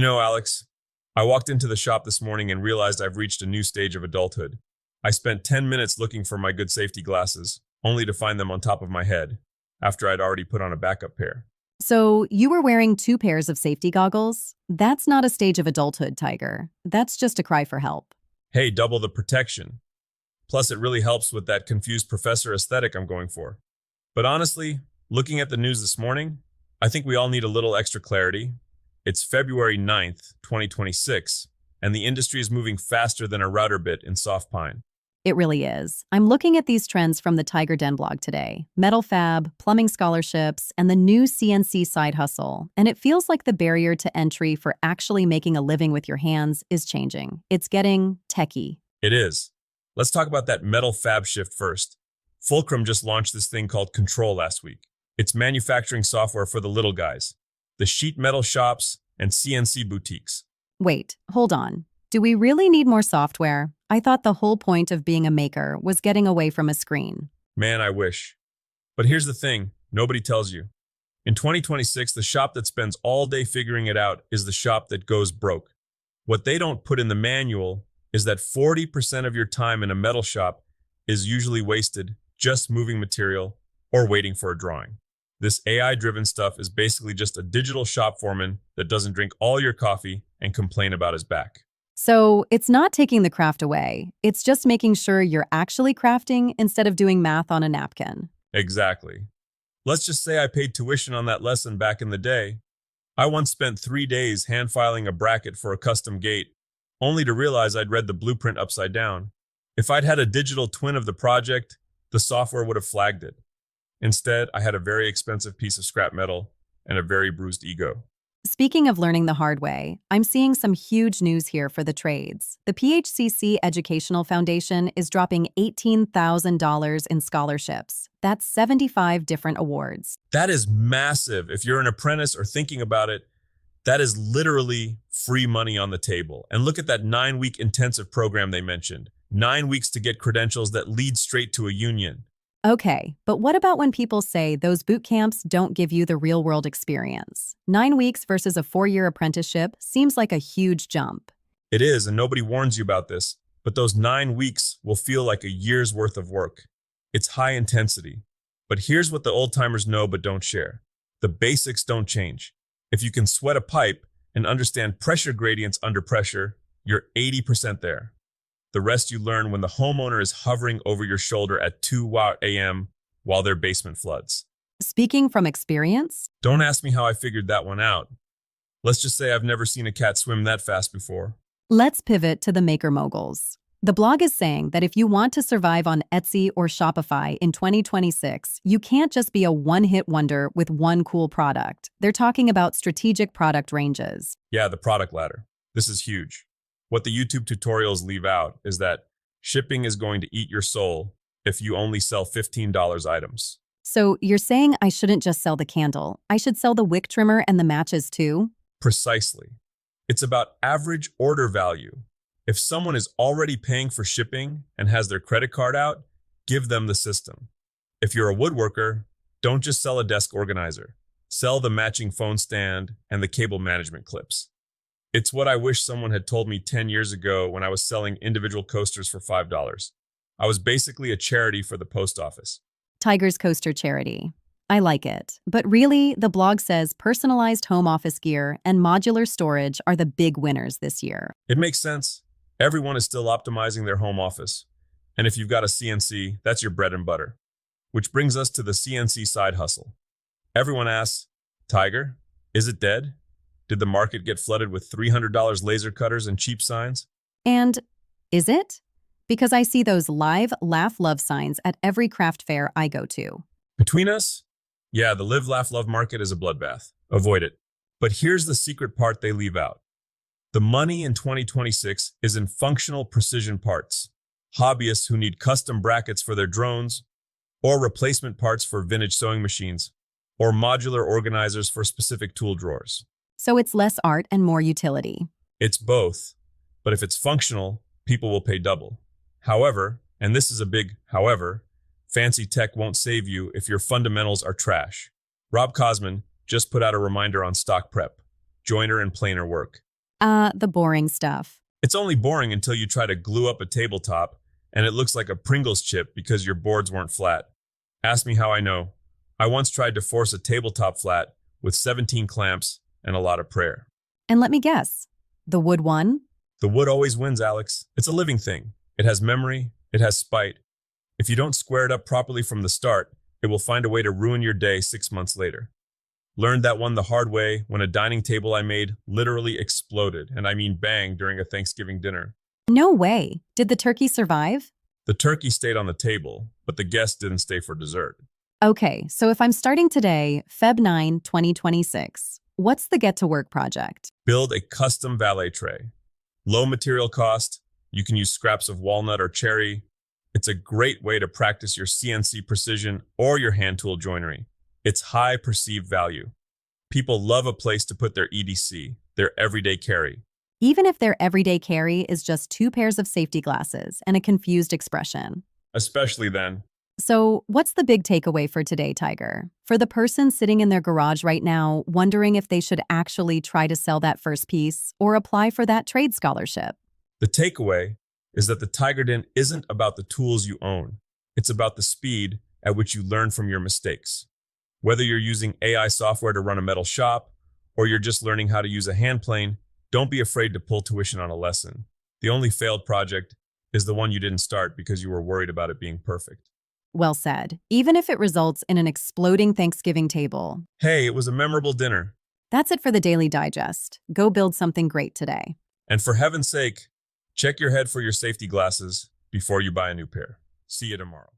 Alex, I walked into the shop this morning and realized I've reached a new stage of adulthood. I spent 10 minutes looking for my good safety glasses, only to find them on top of my head, after I'd already put on a backup pair. So you were wearing two pairs of safety goggles? That's not a stage of adulthood, Tiger. That's just a cry for help. Hey, double the protection. Plus, it really helps with that confused professor aesthetic I'm going for. But honestly, looking at the news this morning, I think we all need a little extra clarity. It's February 9th, 2026, and the industry is moving faster than a router bit in soft pine. It really is. I'm looking at these trends from the TigerDen blog today. Metal fab, plumbing scholarships, and the new CNC side hustle. And it feels like the barrier to entry for actually making a living with your hands is changing. It's getting techie. It is. Let's talk about that metal fab shift first. Fulcrum just launched this thing called Control last week. It's manufacturing software for the little guys, the sheet metal shops, and CNC boutiques. Wait, hold on. Do we really need more software? I thought the whole point of being a maker was getting away from a screen. Man, I wish. But here's the thing, nobody tells you. In 2026, the shop that spends all day figuring it out is the shop that goes broke. What they don't put in the manual is that 40% of your time in a metal shop is usually wasted just moving material or waiting for a drawing. This AI-driven stuff is basically just a digital shop foreman that doesn't drink all your coffee and complain about his back. So it's not taking the craft away. It's just making sure you're actually crafting instead of doing math on a napkin. Exactly. Let's just say I paid tuition on that lesson back in the day. I once spent 3 days hand-filing a bracket for a custom gate, only to realize I'd read the blueprint upside down. If I'd had a digital twin of the project, the software would have flagged it. Instead, I had a very expensive piece of scrap metal and a very bruised ego. Speaking of learning the hard way, I'm seeing some huge news here for the trades. The PHCC Educational Foundation is dropping $18,000 in scholarships. That's 75 different awards. That is massive. If you're an apprentice or thinking about it, that is literally free money on the table. And look at that 9-week intensive program they mentioned. 9 weeks to get credentials that lead straight to a union. Okay, but what about when people say those boot camps don't give you the real-world experience? 9 weeks versus a 4-year apprenticeship seems like a huge jump. It is, and nobody warns you about this, but those 9 weeks will feel like a year's worth of work. It's high intensity. But here's what the old-timers know but don't share. The basics don't change. If you can sweat a pipe and understand pressure gradients under pressure, you're 80% there. The rest you learn when the homeowner is hovering over your shoulder at 2 a.m. while their basement floods. Speaking from experience? Don't ask me how I figured that one out. Let's just say I've never seen a cat swim that fast before. Let's pivot to the maker moguls. The blog is saying that if you want to survive on Etsy or Shopify in 2026, you can't just be a one-hit wonder with one cool product. They're talking about strategic product ranges. Yeah, the product ladder. This is huge. What the YouTube tutorials leave out is that shipping is going to eat your soul if you only sell $15 items. So you're saying I shouldn't just sell the candle. I should sell the wick trimmer and the matches too? Precisely. It's about average order value. If someone is already paying for shipping and has their credit card out, give them the system. If you're a woodworker, don't just sell a desk organizer. Sell the matching phone stand and the cable management clips. It's what I wish someone had told me 10 years ago when I was selling individual coasters for $5. I was basically a charity for the post office. Tiger's Coaster Charity. I like it. But really, the blog says personalized home office gear and modular storage are the big winners this year. It makes sense. Everyone is still optimizing their home office. And if you've got a CNC, that's your bread and butter. Which brings us to the CNC side hustle. Everyone asks, Tiger, is it dead? Did the market get flooded with $300 laser cutters and cheap signs? And is it? Because I see those live laugh love signs at every craft fair I go to. Between us, yeah, the live, laugh, love market is a bloodbath. Avoid it. But here's the secret part they leave out. The money in 2026 is in functional precision parts. Hobbyists who need custom brackets for their drones, or replacement parts for vintage sewing machines, or modular organizers for specific tool drawers. So it's less art and more utility. It's both, but if it's functional, people will pay double. However, and this is a big however, fancy tech won't save you if your fundamentals are trash. Rob Cosman just put out a reminder on stock prep. joiner and planer work. The boring stuff. It's only boring until you try to glue up a tabletop and it looks like a Pringles chip because your boards weren't flat. Ask me how I know. I once tried to force a tabletop flat with 17 clamps and a lot of prayer. And let me guess, the wood won? The wood always wins, Alex. It's a living thing. It has memory, it has spite. If you don't square it up properly from the start, it will find a way to ruin your day 6 months later. Learned that one the hard way when a dining table I made literally exploded, and I mean bang, during a Thanksgiving dinner. No way. Did the turkey survive? The turkey stayed on the table, but the guests didn't stay for dessert. Okay, so if I'm starting today, Feb 9, 2026, what's the Get to Work project? Build a custom valet tray. Low material cost, you can use scraps of walnut or cherry. It's a great way to practice your CNC precision or your hand tool joinery. It's high perceived value. People love a place to put their EDC, their everyday carry. Even if their everyday carry is just 2 pairs of safety glasses and a confused expression. Especially then. So, what's the big takeaway for today, Tiger? For the person sitting in their garage right now, wondering if they should actually try to sell that first piece or apply for that trade scholarship. The takeaway is that the TigerDen isn't about the tools you own. It's about the speed at which you learn from your mistakes. Whether you're using AI software to run a metal shop or you're just learning how to use a hand plane, don't be afraid to pull tuition on a lesson. The only failed project is the one you didn't start because you were worried about it being perfect. Well said. Even if it results in an exploding Thanksgiving table. Hey, it was a memorable dinner. That's it for the Daily Digest. Go build something great today. And for heaven's sake, check your head for your safety glasses before you buy a new pair. See you tomorrow.